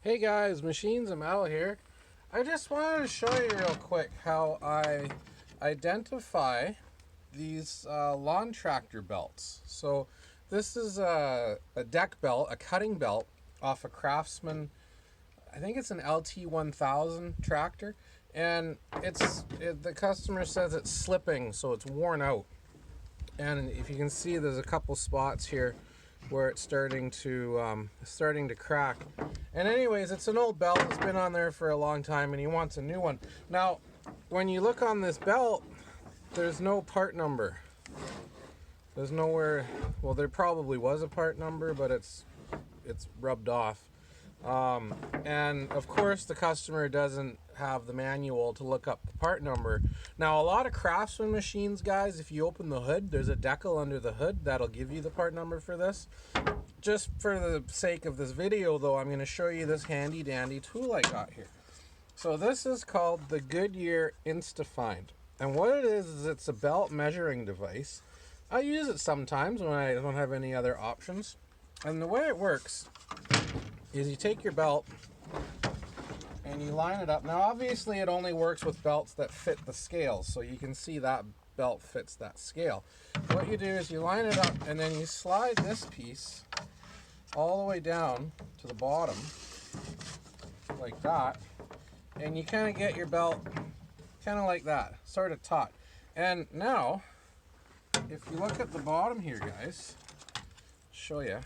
Hey guys, Machines and Metal here. I just wanted to show you real quick how I identify these lawn tractor belts. So this is a deck belt, a cutting belt off a Craftsman. I think it's an LT1000 tractor, and the customer says it's slipping, so it's worn out. And if you can see, there's a couple spots here where it's starting to crack. And anyways, it's an old belt. It's been on there for a long time, and he wants a new one. Now, when you look on this belt, there's no part number. There's nowhere. Well, there probably was a part number, but it's rubbed off. And of course, the customer doesn't have the manual to look up the part number. Now, a lot of Craftsman machines, guys, if you open the hood, there's a decal under the hood that'll give you the part number for this. Just for the sake of this video, though, I'm going to show you this handy dandy tool I got here. So this is called the Goodyear InstaFind, and what it is it's a belt measuring device. I use it sometimes when I don't have any other options. And the way it works is you take your belt and you line it up. Now obviously it only works with belts that fit the scale, so you can see that belt fits that scale. What you do is you line it up and then you slide this piece all the way down to the bottom like that, and you kind of get your belt kind of like that, sort of taut. And now if you look at the bottom here, guys, I'll show you.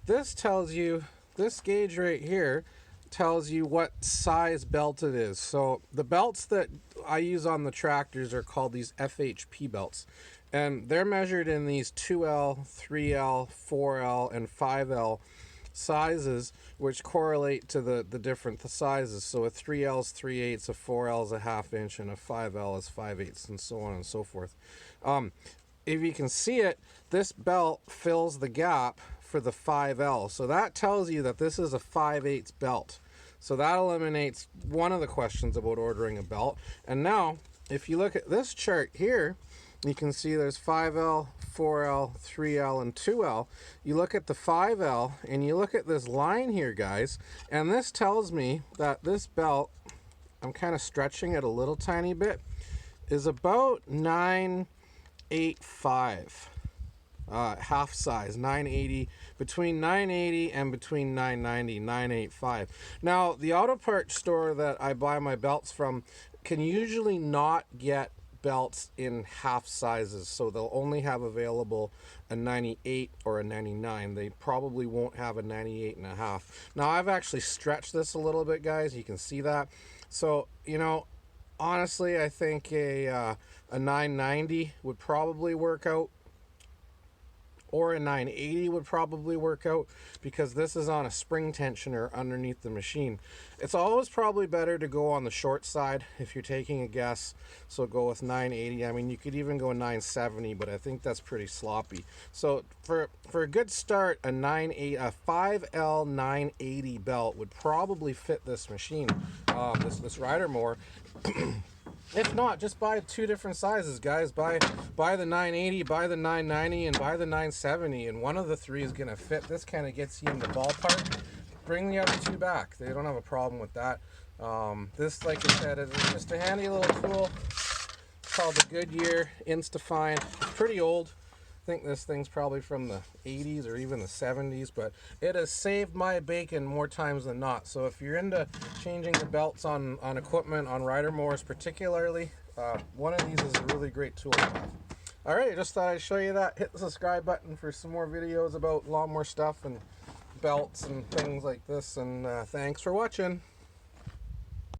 This tells you, this gauge right here tells you what size belt it is. So the belts that I use on the tractors are called these FHP belts, and they're measured in these 2L, 3L, 4L, and 5L sizes, which correlate to the different sizes. So a 3L is 3/8, a 4L is a 1/2 inch, and a 5L is 5/8, and so on and so forth. If you can see it, this belt fills the gap for the 5L. So that tells you that this is a 5/8 belt. So that eliminates one of the questions about ordering a belt. And now, if you look at this chart here, you can see there's 5L, 4L, 3L, and 2L. You look at the 5L, and you look at this line here, guys, and this tells me that this belt, I'm kind of stretching it a little tiny bit, is about 985. Half size, 980, between 980 and between 990, 985. Now, the auto parts store that I buy my belts from can usually not get belts in half sizes, so they'll only have available a 98 or a 99. They probably won't have a 98 and a half. Now, I've actually stretched this a little bit, guys. You can see that. So, you know, honestly, I think a 990 would probably work out, or a 980 would probably work out, because this is on a spring tensioner underneath the machine. It's always probably better to go on the short side if you're taking a guess, so go with 980. I mean, you could even go 970, but I think that's pretty sloppy. So for a good start, a 5L 980 belt would probably fit this machine, this rider mower. If not, just buy two different sizes, guys. Buy the 980, buy the 990, and buy the 970, and one of the three is going to fit. This kind of gets you in the ballpark. Bring the other two back. They don't have a problem with that. This, like I said, is just a handy little tool. It's called the Goodyear InstaFind. It's pretty old. I think this thing's probably from the 80s or even the 70s, but it has saved my bacon more times than not. So if you're into changing the belts on equipment, on rider mowers particularly, one of these is a really great tool to have. Alright, I just thought I'd show you that. Hit the subscribe button for some more videos about lawnmower stuff and belts and things like this, and thanks for watching.